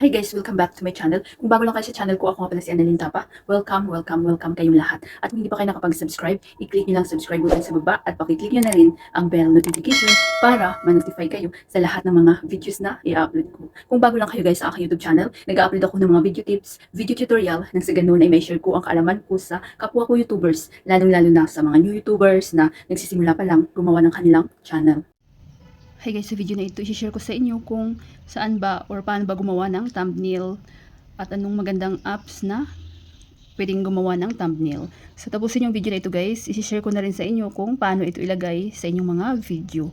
Hi guys! Welcome back to my channel. Kung bago lang kayo sa channel ko, ako nga pala si Annalyn Tapa. Welcome kayong lahat. At kung hindi pa kayo nakapag-subscribe, i-click nyo lang subscribe button sa baba at pakiclick nyo na rin ang bell notification para ma-notify kayo sa lahat ng mga videos na i-upload ko. Kung bago lang kayo guys sa aking YouTube channel, nag-upload ako ng mga video tips, video tutorial, nang sa ganun ay may share ko ang kaalaman ko sa kapwa ko YouTubers, lalong-lalo na sa mga new YouTubers na nagsisimula pa lang gumawa ng kanilang channel. Hi guys, sa video na ito, i-share ko sa inyo kung saan ba or paano ba gumawa ng thumbnail at anong magandang apps na pwedeng gumawa ng thumbnail. So tapusin yung video na ito guys, i-share ko na rin sa inyo kung paano ito ilagay sa inyong mga video.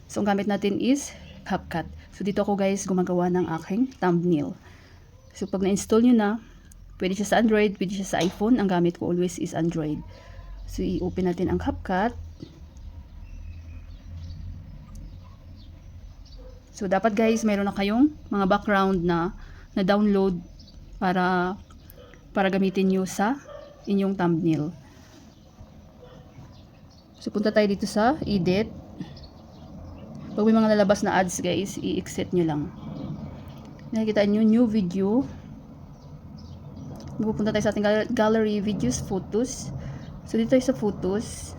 So ang gamit natin is CapCut. So dito ako guys gumagawa ng aking thumbnail. So pag na-install nyo na, pwede siya sa Android, pwede siya sa iPhone. Ang gamit ko always is Android. So i-open natin ang CapCut. So, dapat guys, mayroon na kayong mga background na download para gamitin nyo sa inyong thumbnail. So, punta tayo dito sa edit. Pag may mga lalabas na ads guys, i-exit nyo lang. Nakikita nyo, new video. Pupunta tayo sa ating gallery, videos, photos. So, dito tayo sa photos.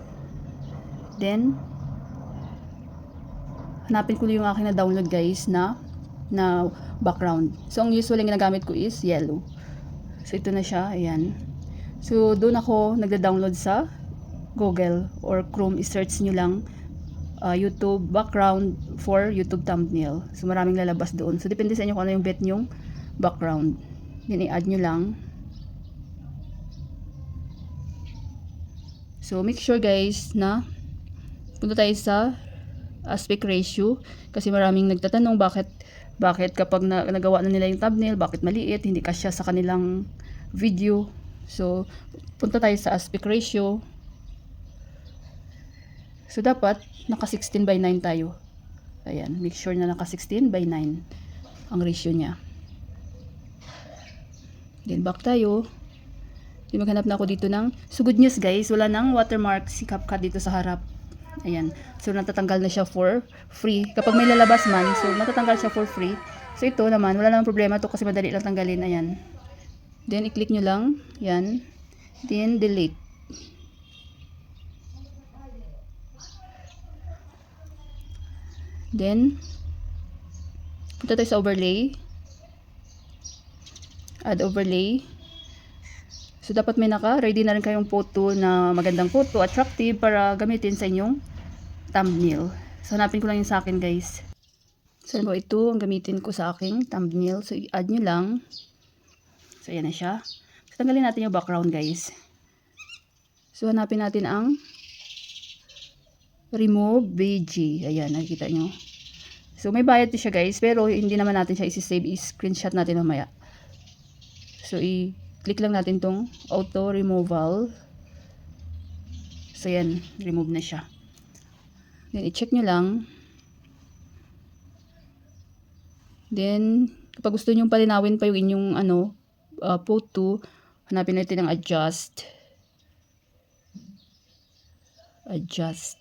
Then, hanapin ko yung aking na-download guys na background. So, ang usually ginagamit ko is yellow. So, ito na siya. Ayan. So, doon ako nagda-download sa Google or Chrome. I-search nyo lang YouTube background for YouTube thumbnail. So, maraming lalabas doon. So, depende sa inyo kung ano yung bet nyong background. Then, i-add nyo lang. So, make sure guys na punta tayo sa aspect ratio kasi maraming nagtatanong bakit kapag nagawa na nila yung thumbnail, bakit maliit, hindi kasya sa kanilang video. So, punta tayo sa aspect ratio. So, dapat naka 16:9 tayo. Ayan, make sure na naka 16:9 ang ratio niya. Then, back tayo. Then, maghanap na ako dito ng, so good news guys, wala nang watermark si CapCut dito sa harap. Ayan. So, natatanggal na siya for free. Kapag may lalabas man, so, natatanggal siya for free. So, ito naman, wala namang problema to kasi madali lang tanggalin. Ayan. Then, i-click nyo lang. Yan. Then, delete. Then, punta tayo sa overlay. Add overlay. So, dapat may ready na rin kayong photo na magandang photo, attractive para gamitin sa inyong thumbnail. So, hanapin ko lang yung sa akin, guys. So, ito ang gamitin ko sa aking thumbnail. So, i-add nyo lang. So, ayan na siya. So, tanggalin natin yung background, guys. So, hanapin natin ang remove BG. Ayan, nakikita nyo. So, may bayad siya, guys. Pero, hindi naman natin siya isi-save. I-screenshot natin mamaya. So, click lang natin tong auto removal. So, yan. Remove na siya. Then, i-check nyo lang. Then, kapag gusto nyo palinawin pa yung inyong photo, hanapin natin ang adjust. Adjust.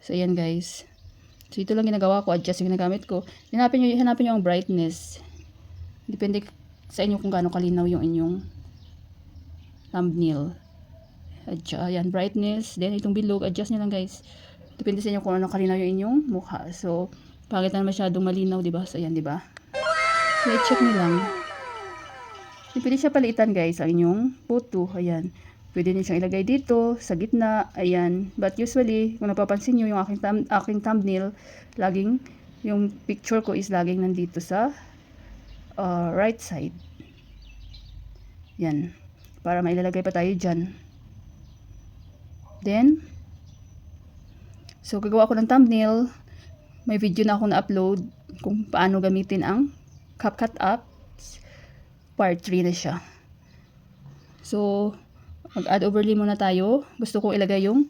So, yan guys. So, ito lang ginagawa ko. Adjust yung ginagamit ko. Hanapin nyo ang brightness. Depende sa inyo kung gaano kalinaw yung inyong thumbnail. Ayan, brightness. Then, itong bilog, adjust nyo lang guys. Depende sa inyo kung ano kalinaw yung inyong mukha. So, pangit na masyadong malinaw, diba? So, ayan, diba? So, i-check nyo lang. Pwede siya palitan guys, ang inyong photo. Ayan. Pwede nyo siyang ilagay dito, sa gitna. Ayan. But usually, kung napapansin nyo yung aking thumbnail, laging, yung picture ko is laging nandito sa right side. Yan. Para mailalagay pa tayo dyan. Then, so gagawa ko ng thumbnail. May video na akong na-upload kung paano gamitin ang CapCut apps. Part 3 na siya. So, mag-add overlay muna tayo. Gusto ko ilagay yung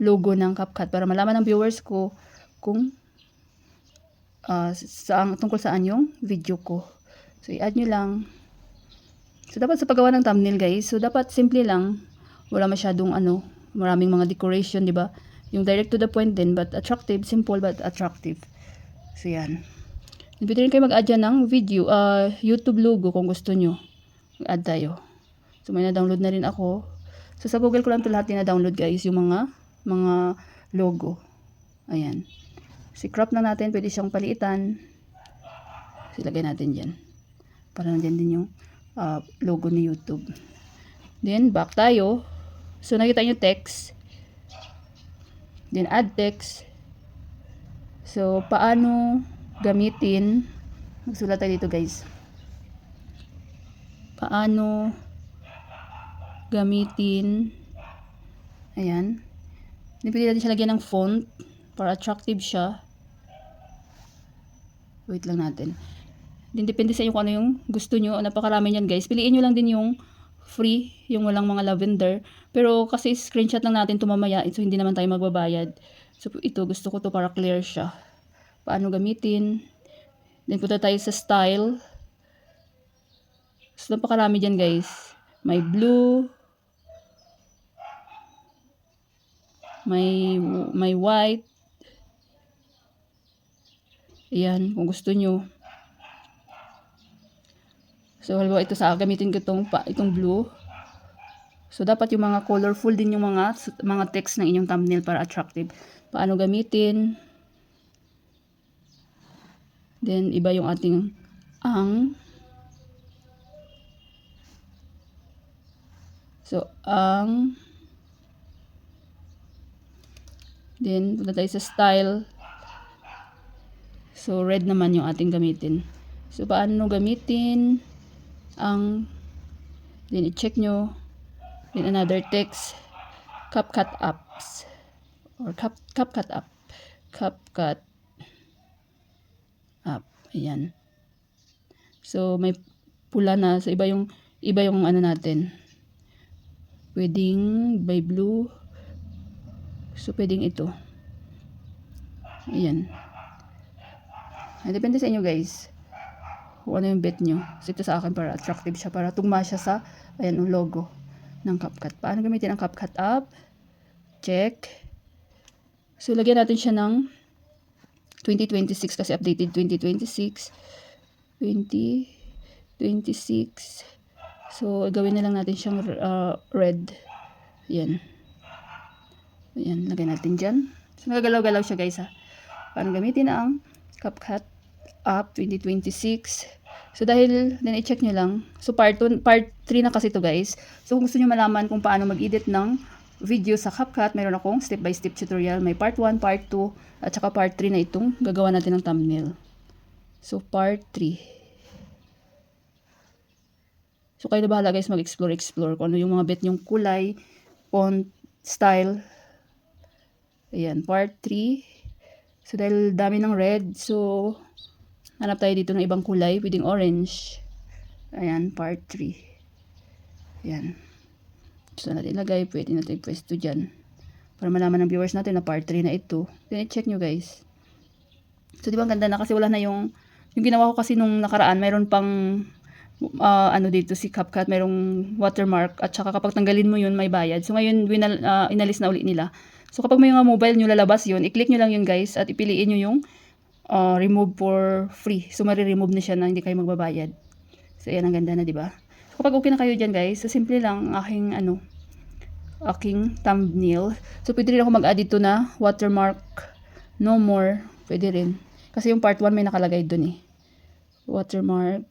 logo ng CapCut para malaman ng viewers ko kung tungkol saan yung video ko. So, i-add nyo lang. So, dapat sa paggawa ng thumbnail guys, so dapat simple lang. Wala masyadong maraming mga decoration, di ba? Yung direct to the point din, but attractive, simple but attractive. So, yan. Pwede rin kayo mag-add dyan ng video, YouTube logo kung gusto nyo. Mag-add tayo. So, may na-download na rin ako. So, sa Google ko lang ito lahat na-download guys, yung mga logo. Ayan. Si crop na natin, pwede siyang paliitan. So, ilagay natin dyan. Para nandiyan din yung logo ni YouTube. Then, back tayo. So, nakita nyo text. Then, add text. So, paano gamitin? Magsulat tayo dito guys. Paano gamitin? Ayan. Then, pwede natin siya lagyan ng font para attractive siya. Wait lang natin. Then, depende sa inyo kung ano yung gusto nyo. Napakarami yan guys. Piliin nyo lang din yung free, yung walang mga lavender. Pero kasi screenshot lang natin ito mamaya, so hindi naman tayo magbabayad. So ito, gusto ko to para clear siya. Paano gamitin? Then punta tayo sa style. So napakarami dyan guys. May blue. May white. Ayan, kung gusto nyo. So, halimbawa ito gamitin ko itong blue. So, dapat yung mga colorful din yung mga text ng inyong thumbnail para attractive. Paano gamitin? Then, iba yung ating So, then, punta tayo sa style. So, red naman yung ating gamitin. So, paano gamitin then i-check nyo. Then another text, CapCut apps or CapCut app. CapCut app. Ayan. So may pula na, so iba yung ano natin. Pwedeng by blue. So pwedeng ito. Ayan. Depende sa inyo guys. Kung ano yung bet nyo. So ito sa akin para attractive siya, para tugma siya sa ayan yung logo ng CapCut. Paano gamitin ang CapCut app? Check. So, lagyan natin siya ng 2026 kasi updated 2026. 2026. So, gawin na lang natin siyang red. Ayan. Ayan, lagyan natin dyan. So, nagagalaw-galaw siya guys ha. Paano gamitin ang CapCut app 2026. So, dahil, then i-check nyo lang. So, part 3 na kasi to guys. So, kung gusto nyo malaman kung paano mag-edit ng video sa CapCut, mayroon akong step-by-step tutorial. May part 1, part 2, at saka part 3 na itong gagawa natin ng thumbnail. So, part 3. So, kayo na bahala guys mag-explore kung ano yung mga bet nyong kulay, font, style. Ayan, part 3. So, dahil dami ng red, so, hanap tayo dito ng ibang kulay, pwedeng orange. Ayan, part 3. Ayan. So, natin ilagay, pwede natin pwesto dyan. Para malaman ng viewers natin na part 3 na ito. Then, i-check nyo guys. So, di ba ang ganda na kasi wala na yung ginawa ko kasi nung nakaraan, mayroon pang, ano dito si CapCut, mayroong watermark. At saka kapag tanggalin mo yun, may bayad. So, ngayon, inalis na uli nila. So, kapag may mga mobile nyo lalabas yun, i-click nyo lang yun guys, at ipiliin nyo yung remove for free. So, mari-remove na siya na hindi kayo magbabayad. So, ayan, ang ganda na, di ba? So, kapag okay na kayo dyan, guys, so, simple lang aking thumbnail. So, pwede rin ako mag-add dito na watermark, no more. Pwede rin. Kasi yung part 1 may nakalagay dun eh. Watermark.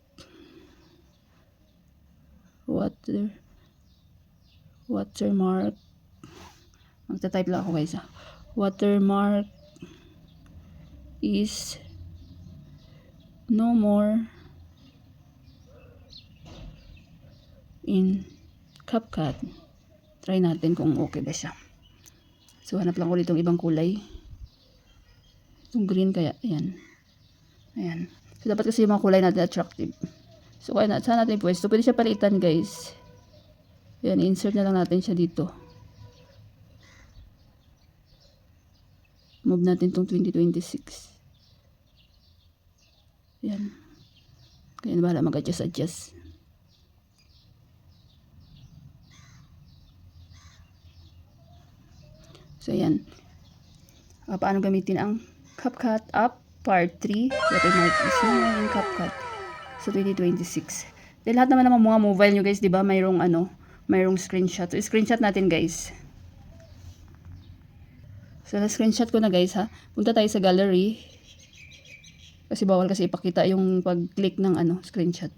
Watermark. Magta-type lang ako, guys. Watermark is no more in CapCut. Try natin kung okay ba siya. So, hanap lang ko dito ibang kulay. Itong green kaya, ayan. Ayan. So, dapat kasi yung mga kulay natin attractive. So, kaya saan natin pwesto? Pwede siya palitan, guys. Ayan, insert na lang natin siya dito. Move natin itong 2026. Ayan. Kaya na bahala mag-adjust. So, ayan. Paano gamitin ang CapCut app Part 3, watermark is na yung CapCut. So, 2026. Then, lahat naman ng mga mobile nyo guys, di ba, mayroong screenshot. So, screenshot natin guys. So, na-screenshot ko na guys ha. Punta tayo sa gallery. Kasi bawal kasi ipakita yung pag-click ng screenshot.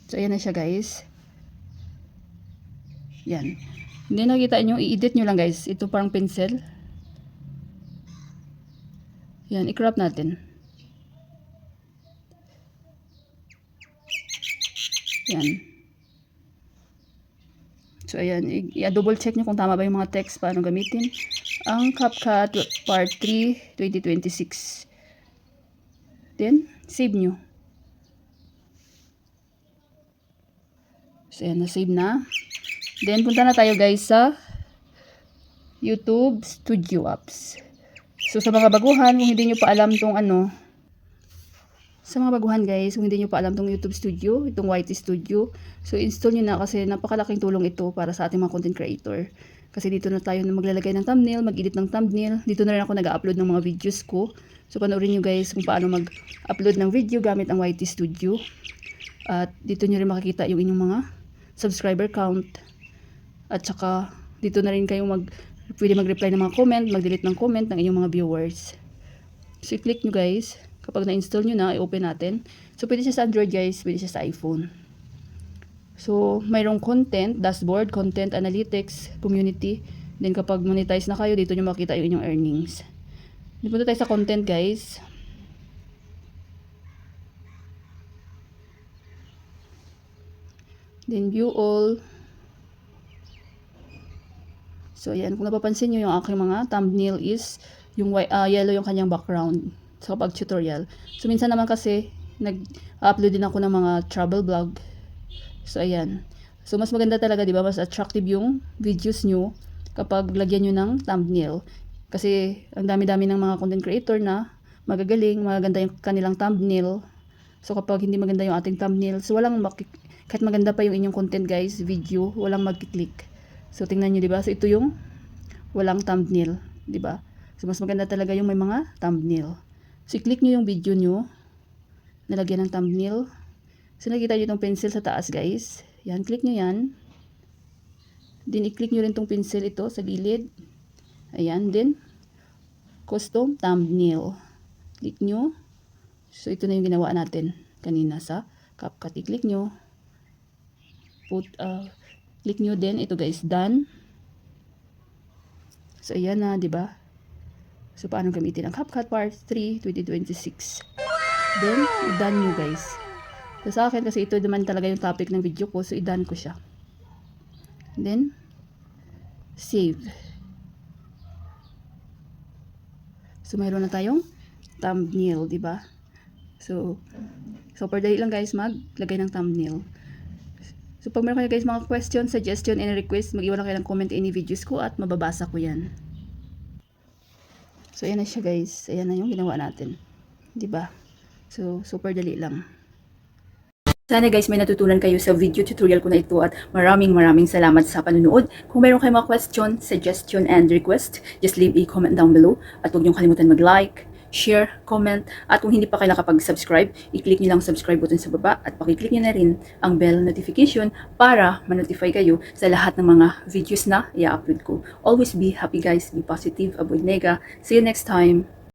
So, ayan na siya guys. Yan. Hindi nakita nyo, i-edit nyo lang guys. Ito parang pencil. Yan, i-crop natin. Yan. So, ayan. I-double check nyo kung tama ba yung mga text, paano gamitin. Ang CapCut Part 3, 2026. Then, save nyo. So, ayan, na-save na. Then, punta na tayo guys sa YouTube Studio Apps. So, sa mga baguhan, kung hindi nyo pa alam tong sa mga baguhan guys, kung hindi nyo pa alam tong YouTube Studio, itong YT Studio, so install nyo na kasi napakalaking tulong ito para sa ating mga content creator. Kasi dito na tayo na maglalagay ng thumbnail, mag-edit ng thumbnail. Dito na rin ako nag-upload ng mga videos ko. So, panoorin nyo guys kung paano mag-upload ng video gamit ang YT Studio. At dito nyo rin makikita yung inyong mga subscriber count. At saka, dito na rin kayo pwede mag-reply ng mga comment, mag-delete ng comment ng inyong mga viewers. So, i-click nyo guys. Kapag na-install nyo na, i-open natin. So, pwede siya sa Android guys, pwede siya sa iPhone. So, mayroong content, dashboard, content, analytics, community. Then, kapag monetize na kayo, dito nyo makita yung inyong earnings. Then, punta tayo sa content guys. Then, view all. So, ayan. Kung napapansin nyo, yung aking mga thumbnail is yung yellow yung kanyang background. So, kapag tutorial. So, minsan naman kasi, nag-upload din ako ng mga travel vlog. So, ayan. So, mas maganda talaga, di ba? Mas attractive yung videos nyo kapag lagyan nyo ng thumbnail. Kasi, ang dami-dami ng mga content creator na magagaling, magaganda yung kanilang thumbnail. So, kapag hindi maganda yung ating thumbnail, so, kahit maganda pa yung inyong content, guys, video, walang mag-click. So, tingnan nyo, di ba? So, ito yung walang thumbnail, di ba? So, mas maganda talaga yung may mga thumbnail. So, i-click nyo yung video nyo. Nalagyan ng thumbnail. So, nakikita nyo itong pencil sa taas, guys. Yan, click nyo yan. Then, i-click nyo rin itong pencil ito sa gilid. Ayan, then, custom thumbnail. Click nyo. So, ito na yung ginawa natin kanina sa CapCut. I-click nyo. Click nyo din. Ito, guys, done. So, ayan na, di ba? So, paano gamitin ang CapCut Part 3, 2026. Then, i-done nyo guys. So, sa akin, kasi ito naman talaga yung topic ng video ko. So, i-done ko siya. Then, save. So, mayroon na tayong thumbnail, di ba? So, super dali lang guys maglagay ng thumbnail. So, pag meron kayo guys mga question, suggestion, and request, mag-iwan lang kayo ng comment any videos ko at mababasa ko yan. So, ayan na siya guys. Ayan na yung ginawa natin. Diba? So, super dali lang. Sana guys may natutunan kayo sa video tutorial ko na ito at maraming salamat sa panunood. Kung mayroon kayong mga question, suggestion, and request, just leave a comment down below. At huwag niyong kalimutan mag-like, share, comment, at kung hindi pa kayo nakapag-subscribe, i-click niyo lang subscribe button sa baba at pakiclick niyo na rin ang bell notification para ma-notify kayo sa lahat ng mga videos na i-upload ko. Always be happy guys, be positive, avoid nega. See you next time!